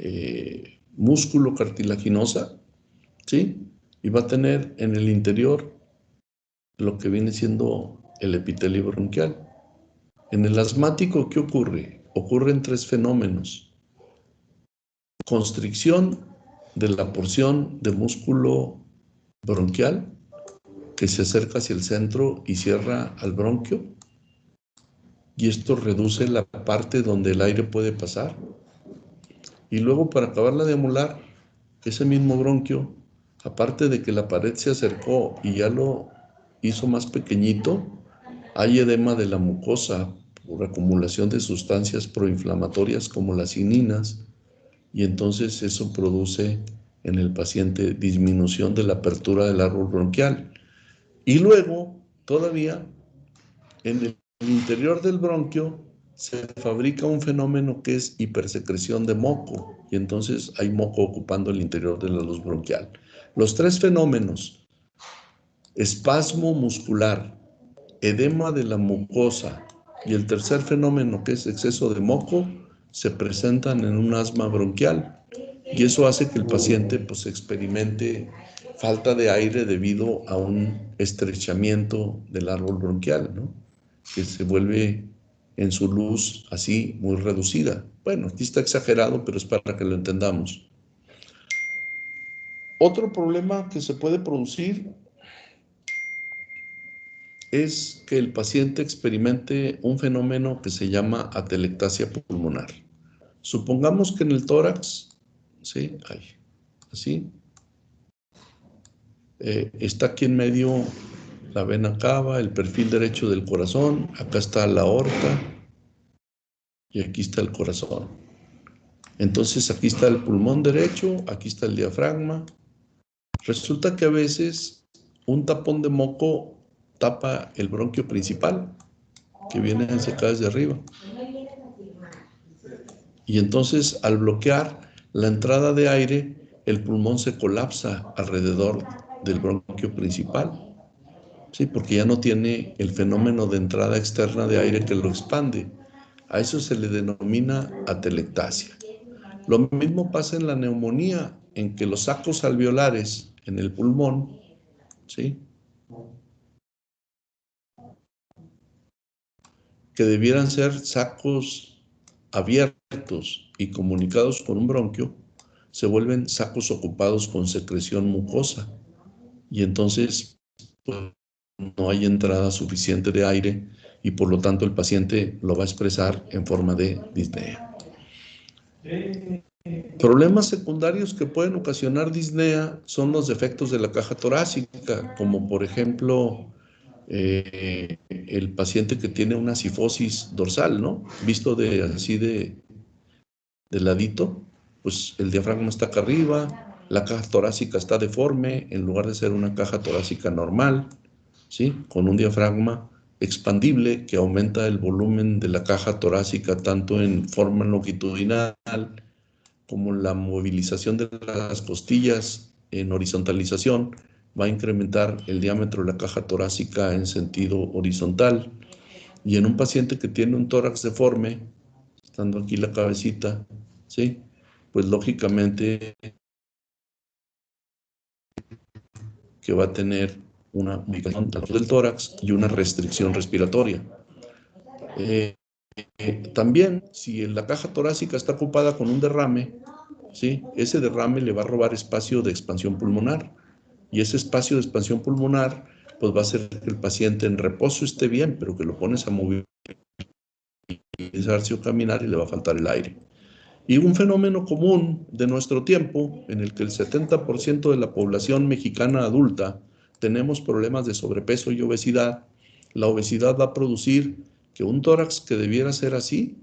músculo cartilaginosa, ¿sí? Y va a tener en el interior lo que viene siendo el epitelio bronquial. En el asmático, ¿qué ocurre? Ocurren tres fenómenos. Constricción de la porción de músculo bronquial, que se acerca hacia el centro y cierra al bronquio, y esto reduce la parte donde el aire puede pasar. Y luego, para acabarla de amolar, ese mismo bronquio, aparte de que la pared se acercó y ya lo hizo más pequeñito, hay edema de la mucosa por acumulación de sustancias proinflamatorias como las cininas, y entonces eso produce en el paciente disminución de la apertura del árbol bronquial. Y luego, todavía, en el interior del bronquio se fabrica un fenómeno que es hipersecreción de moco, y entonces hay moco ocupando el interior de la luz bronquial. Los tres fenómenos, espasmo muscular, edema de la mucosa y el tercer fenómeno, que es exceso de moco, se presentan en un asma bronquial, y eso hace que el paciente pues experimente falta de aire debido a un estrechamiento del árbol bronquial, ¿no?, que se vuelve en su luz así muy reducida. Bueno, aquí está exagerado, pero es para que lo entendamos. Otro problema que se puede producir es que el paciente experimente un fenómeno que se llama atelectasia pulmonar. Supongamos que en el tórax, ¿sí?, así, está aquí en medio la vena cava, el perfil derecho del corazón, acá está la aorta y aquí está el corazón. Entonces aquí está el pulmón derecho, aquí está el diafragma. Resulta que a veces un tapón de moco tapa el bronquio principal, que viene hacia acá desde arriba. Y entonces, al bloquear la entrada de aire, el pulmón se colapsa alrededor del bronquio principal. Sí, porque ya no tiene el fenómeno de entrada externa de aire que lo expande. A eso se le denomina atelectasia. Lo mismo pasa en la neumonía, en que los sacos alveolares en el pulmón, ¿sí?, que debieran ser sacos abiertos y comunicados con un bronquio, se vuelven sacos ocupados con secreción mucosa. Y entonces, pues, no hay entrada suficiente de aire y por lo tanto el paciente lo va a expresar en forma de disnea. Problemas secundarios que pueden ocasionar disnea son los defectos de la caja torácica, como por ejemplo el paciente que tiene una cifosis dorsal, ¿no? Visto así de ladito, pues el diafragma está acá arriba, la caja torácica está deforme, en lugar de ser una caja torácica normal, ¿sí?, con un diafragma expandible que aumenta el volumen de la caja torácica tanto en forma longitudinal como la movilización de las costillas en horizontalización va a incrementar el diámetro de la caja torácica en sentido horizontal. Y en un paciente que tiene un tórax deforme, estando aquí la cabecita, ¿sí?, pues lógicamente que va a tener una modificación del tórax y una restricción respiratoria. También, si la caja torácica está ocupada con un derrame, ¿sí?, ese derrame le va a robar espacio de expansión pulmonar. Y ese espacio de expansión pulmonar, pues va a hacer que el paciente en reposo esté bien, pero que lo pones a movilizarse o caminar y le va a faltar el aire. Y un fenómeno común de nuestro tiempo, en el que el 70% de la población mexicana adulta tenemos problemas de sobrepeso y obesidad, la obesidad va a producir que un tórax que debiera ser así,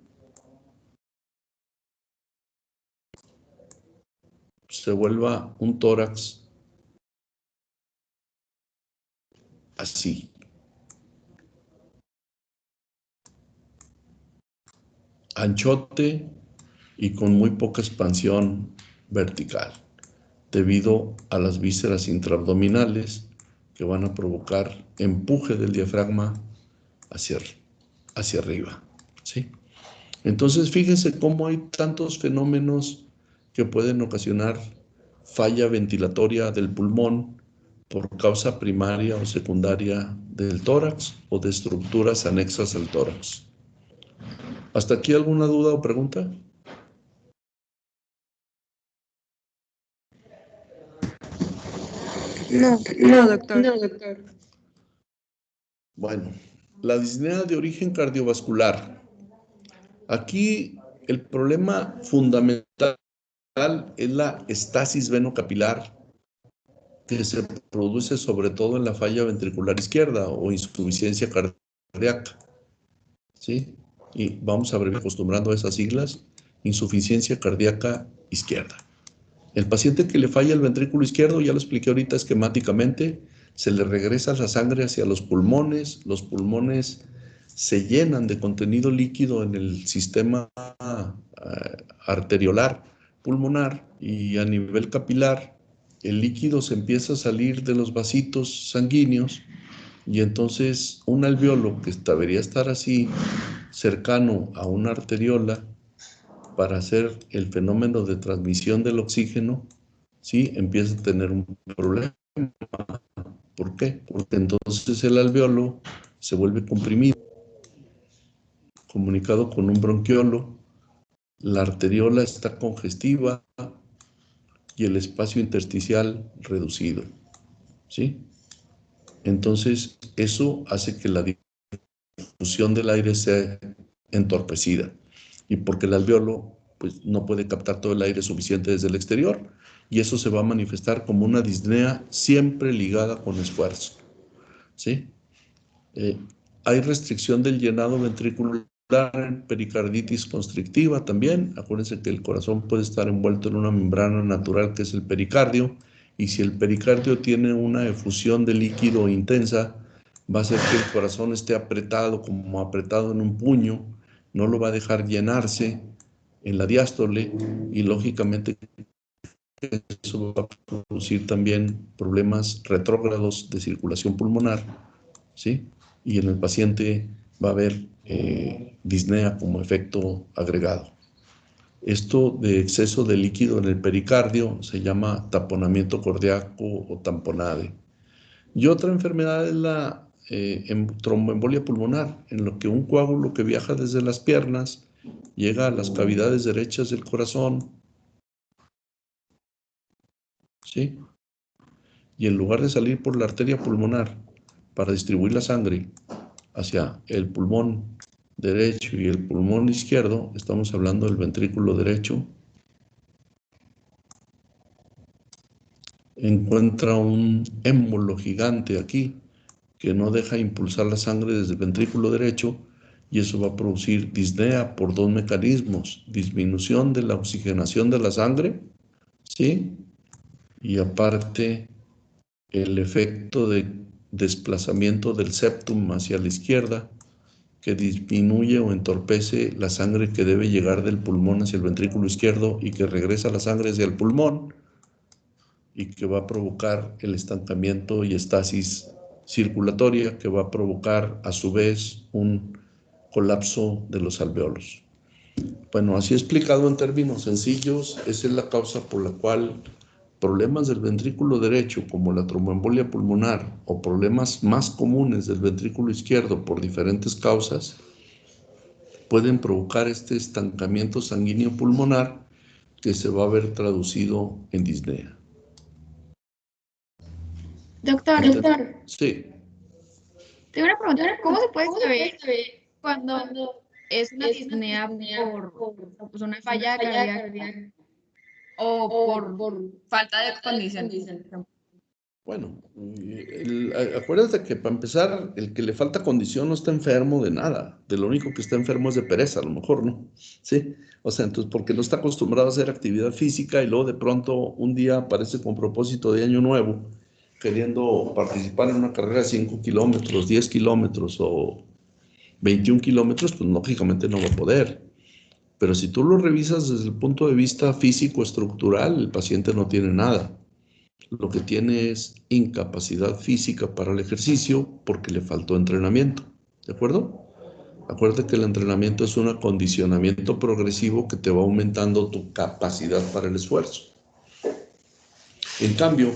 se vuelva un tórax así. Anchote y con muy poca expansión vertical, debido a las vísceras intraabdominales que van a provocar empuje del diafragma hacia arriba, ¿sí? Entonces, fíjense cómo hay tantos fenómenos que pueden ocasionar falla ventilatoria del pulmón por causa primaria o secundaria del tórax o de estructuras anexas al tórax. ¿Hasta aquí alguna duda o pregunta? No, doctor. Bueno, la disnea de origen cardiovascular. Aquí el problema fundamental es la estasis venocapilar, que se produce sobre todo en la falla ventricular izquierda o insuficiencia cardíaca, ¿sí? Y vamos a abreviar acostumbrando a esas siglas, insuficiencia cardíaca izquierda. El paciente que le falla el ventrículo izquierdo, ya lo expliqué ahorita esquemáticamente, se le regresa la sangre hacia los pulmones se llenan de contenido líquido en el sistema arteriolar pulmonar y a nivel capilar, el líquido se empieza a salir de los vasitos sanguíneos y entonces un alveolo que debería estar así cercano a una arteriola para hacer el fenómeno de transmisión del oxígeno, ¿sí?, empieza a tener un problema. ¿Por qué? Porque entonces el alveolo se vuelve comprimido, comunicado con un bronquiolo, la arteriola está congestiva y el espacio intersticial reducido, ¿sí? Entonces eso hace que la difusión del aire sea entorpecida y porque el alveolo pues no puede captar todo el aire suficiente desde el exterior y eso se va a manifestar como una disnea siempre ligada con esfuerzo, ¿sí? Hay restricción del llenado ventricular en pericarditis constrictiva también. Acuérdense que el corazón puede estar envuelto en una membrana natural que es el pericardio y si el pericardio tiene una efusión de líquido intensa, va a hacer que el corazón esté apretado, como apretado en un puño, no lo va a dejar llenarse en la diástole y lógicamente eso va a producir también problemas retrógrados de circulación pulmonar, ¿sí? Y en el paciente va a haber disnea como efecto agregado. Esto de exceso de líquido en el pericardio se llama taponamiento cardíaco o tamponade. Y otra enfermedad es la tromboembolia pulmonar, en lo que un coágulo que viaja desde las piernas llega a las cavidades derechas del corazón, ¿sí? Y en lugar de salir por la arteria pulmonar para distribuir la sangre hacia el pulmón derecho y el pulmón izquierdo, estamos hablando del ventrículo derecho, encuentra un émbolo gigante aquí que no deja impulsar la sangre desde el ventrículo derecho y eso va a producir disnea por dos mecanismos: disminución de la oxigenación de la sangre, ¿sí? Y aparte el efecto de desplazamiento del septum hacia la izquierda, que disminuye o entorpece la sangre que debe llegar del pulmón hacia el ventrículo izquierdo y que regresa la sangre hacia el pulmón y que va a provocar el estancamiento y estasis circulatoria, que va a provocar a su vez un colapso de los alveolos. Bueno, así explicado en términos sencillos, esa es la causa por la cual problemas del ventrículo derecho, como la tromboembolia pulmonar, o problemas más comunes del ventrículo izquierdo por diferentes causas, pueden provocar este estancamiento sanguíneo pulmonar que se va a ver traducido en disnea. Doctor, Sí. tengo una pregunta. ¿Cómo se puede saber cuando es una disnea por pues, una falla cardíaca o por falta de condición? Bueno, acuérdate que para empezar, el que le falta condición no está enfermo de nada. De lo único que está enfermo es de pereza, a lo mejor, ¿no? Sí. O sea, entonces, porque no está acostumbrado a hacer actividad física y luego de pronto un día aparece con propósito de año nuevo, queriendo participar en una carrera de 5 kilómetros, 10 kilómetros o 21 kilómetros, pues lógicamente no va a poder. Pero si tú lo revisas desde el punto de vista físico-estructural, el paciente no tiene nada. Lo que tiene es incapacidad física para el ejercicio porque le faltó entrenamiento. ¿De acuerdo? Acuérdate que el entrenamiento es un acondicionamiento progresivo que te va aumentando tu capacidad para el esfuerzo. En cambio,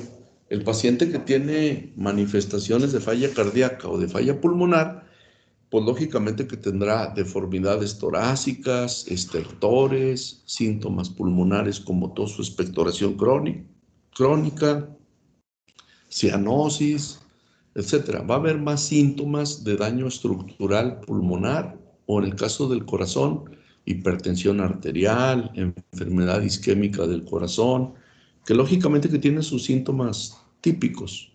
el paciente que tiene manifestaciones de falla cardíaca o de falla pulmonar, pues lógicamente que tendrá deformidades torácicas, estertores, síntomas pulmonares como tos o expectoración crónica, cianosis, etcétera. Va a haber más síntomas de daño estructural pulmonar o, en el caso del corazón, hipertensión arterial, enfermedad isquémica del corazón, que lógicamente que tiene sus síntomas típicos.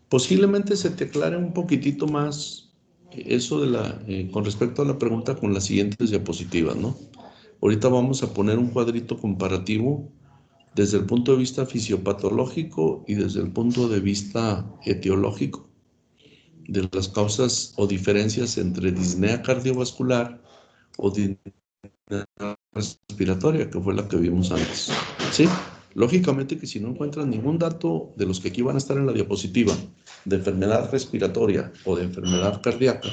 Posiblemente se te aclare un poquitito más eso con respecto a la pregunta con las siguientes diapositivas, ¿no? Ahorita vamos a poner un cuadrito comparativo desde el punto de vista fisiopatológico y desde el punto de vista etiológico de las causas o diferencias entre disnea cardiovascular o disnea respiratoria, que fue la que vimos antes. ¿Sí? Lógicamente que si no encuentras ningún dato de los que aquí van a estar en la diapositiva de enfermedad respiratoria o de enfermedad cardíaca,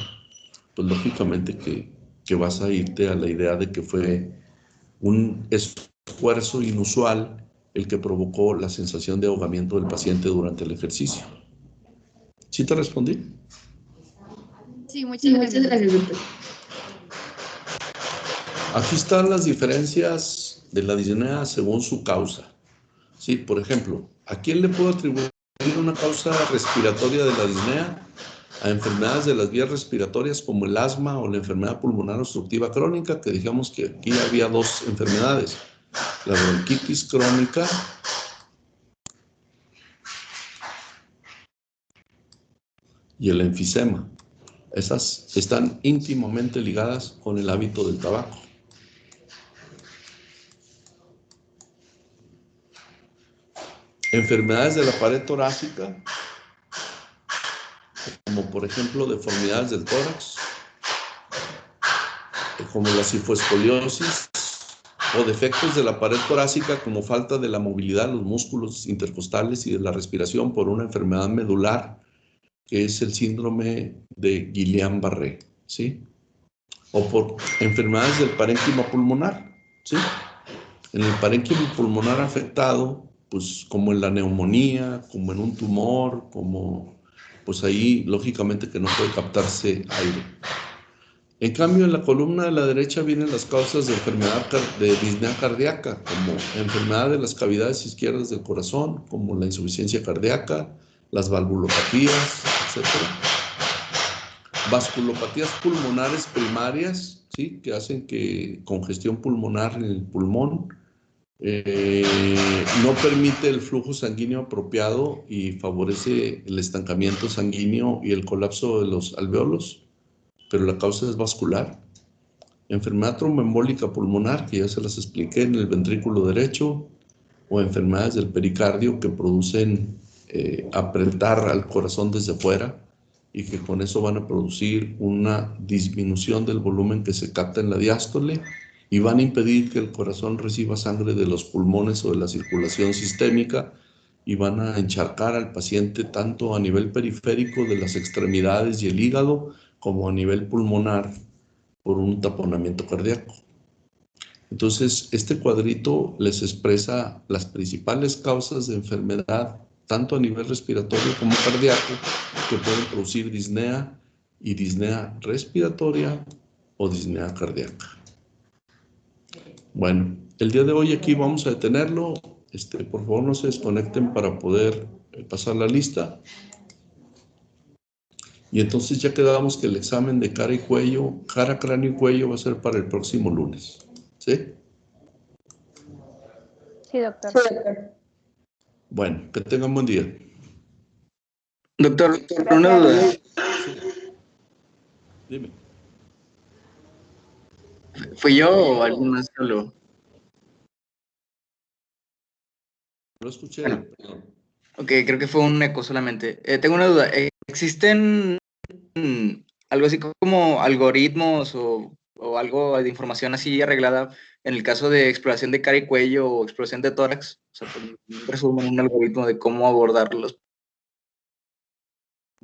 pues lógicamente que vas a irte a la idea de que fue un esfuerzo inusual el que provocó la sensación de ahogamiento del paciente durante el ejercicio. ¿Sí te respondí? Sí, muchas gracias. Aquí están las diferencias de la disnea según su causa. Sí, por ejemplo, ¿a quién le puedo atribuir una causa respiratoria de la disnea? A enfermedades de las vías respiratorias como el asma o la enfermedad pulmonar obstructiva crónica, que digamos que aquí había dos enfermedades: la bronquitis crónica y el enfisema. Esas están íntimamente ligadas con el hábito del tabaco. Enfermedades de la pared torácica, como por ejemplo deformidades del tórax, como la cifoescoliosis, o defectos de la pared torácica como falta de la movilidad de los músculos intercostales y de la respiración por una enfermedad medular, que es el síndrome de Guillain-Barré, ¿sí? O por enfermedades del parénquima pulmonar, ¿sí? En el parénquima pulmonar afectado, pues como en la neumonía, como en un tumor, como, pues ahí lógicamente que no puede captarse aire. En cambio, en la columna de la derecha vienen las causas de enfermedad de disnea cardíaca, como enfermedad de las cavidades izquierdas del corazón, como la insuficiencia cardíaca, las valvulopatías, etc. Vasculopatías pulmonares primarias, ¿sí? Que hacen que congestión pulmonar en el pulmón no permite el flujo sanguíneo apropiado y favorece el estancamiento sanguíneo y el colapso de los alvéolos, pero la causa es vascular. Enfermedad tromboembólica pulmonar, que ya se las expliqué, en el ventrículo derecho, o enfermedades del pericardio que producen apretar al corazón desde fuera y que con eso van a producir una disminución del volumen que se capta en la diástole y van a impedir que el corazón reciba sangre de los pulmones o de la circulación sistémica y van a encharcar al paciente tanto a nivel periférico de las extremidades y el hígado como a nivel pulmonar por un taponamiento cardíaco. Entonces, este cuadrito les expresa las principales causas de enfermedad, tanto a nivel respiratorio como cardíaco, que pueden producir disnea y disnea respiratoria o disnea cardíaca. Bueno, el día de hoy aquí vamos a detenerlo. Por favor, no se desconecten para poder pasar la lista. Y entonces ya quedamos que el examen de cara y cuello, cara, cráneo y cuello va a ser para el próximo lunes. ¿Sí? Sí, doctor. Bueno, que tengan buen día. Doctor, una duda. Sí. Dime. ¿Fui yo o alguien más habló? Lo escuché. Bueno. Perdón. Ok, creo que fue un eco solamente. Tengo una duda. ¿Existen algo así como algoritmos o algo de información así arreglada en el caso de exploración de cara y cuello o exploración de tórax? O sea, pues, un resumen, un algoritmo de cómo abordar los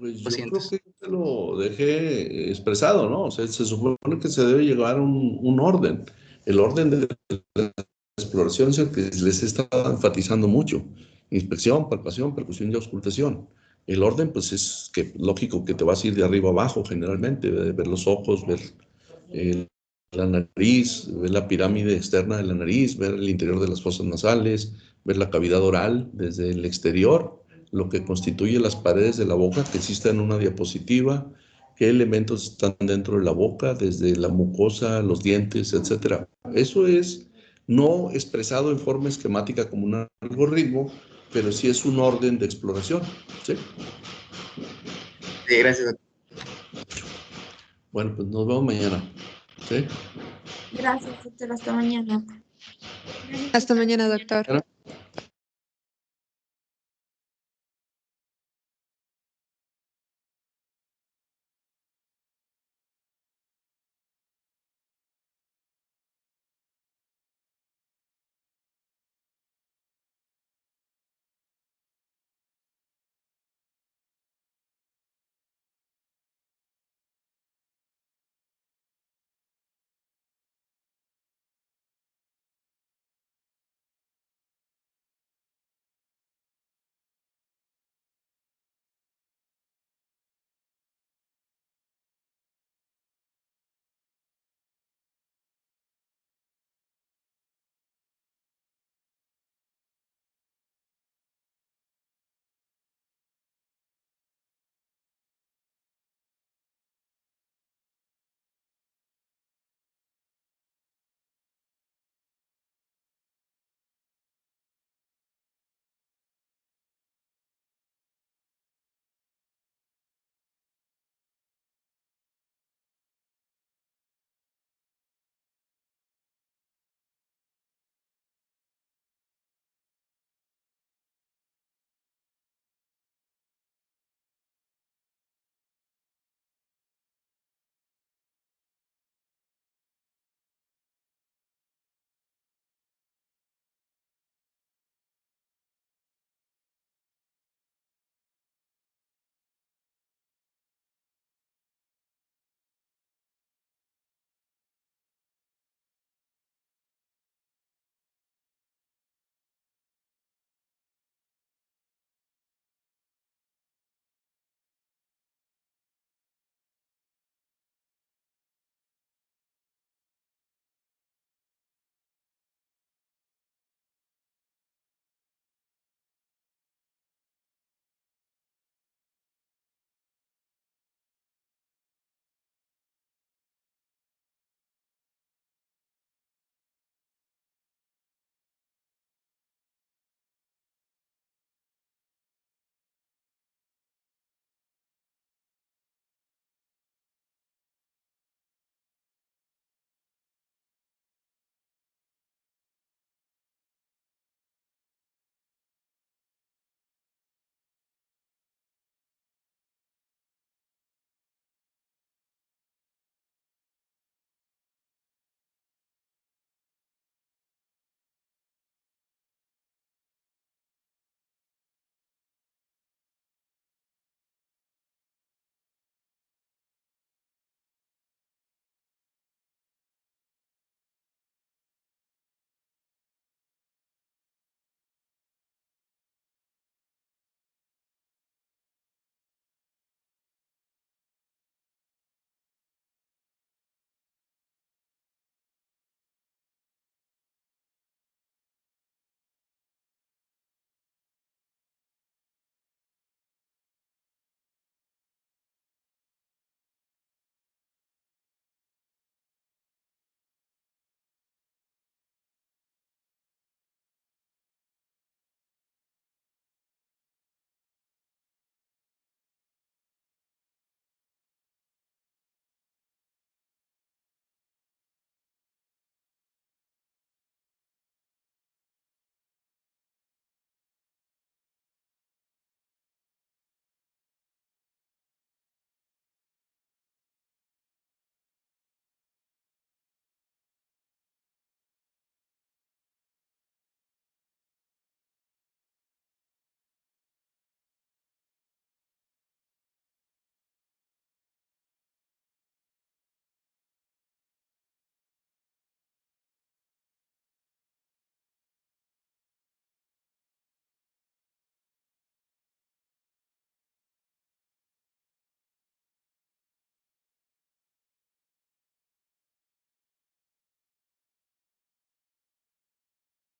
Pues yo pacientes. creo que te lo dejé expresado, ¿no? O sea, se supone que se debe llegar a un orden. El orden de la exploración es el que les he estado enfatizando mucho. Inspección, palpación, percusión y auscultación. El orden, pues es que lógico que te vas a ir de arriba abajo generalmente, de ver los ojos, ver la nariz, ver la pirámide externa de la nariz, ver el interior de las fosas nasales, ver la cavidad oral desde el exterior, lo que constituye las paredes de la boca, que sí está en una diapositiva, qué elementos están dentro de la boca, desde la mucosa, los dientes, etc. Eso es no expresado en forma esquemática como un algoritmo, pero sí es un orden de exploración, ¿sí? Sí, gracias. Bueno, pues nos vemos mañana, ¿sí? Gracias, doctor. Hasta mañana. Hasta mañana, doctor.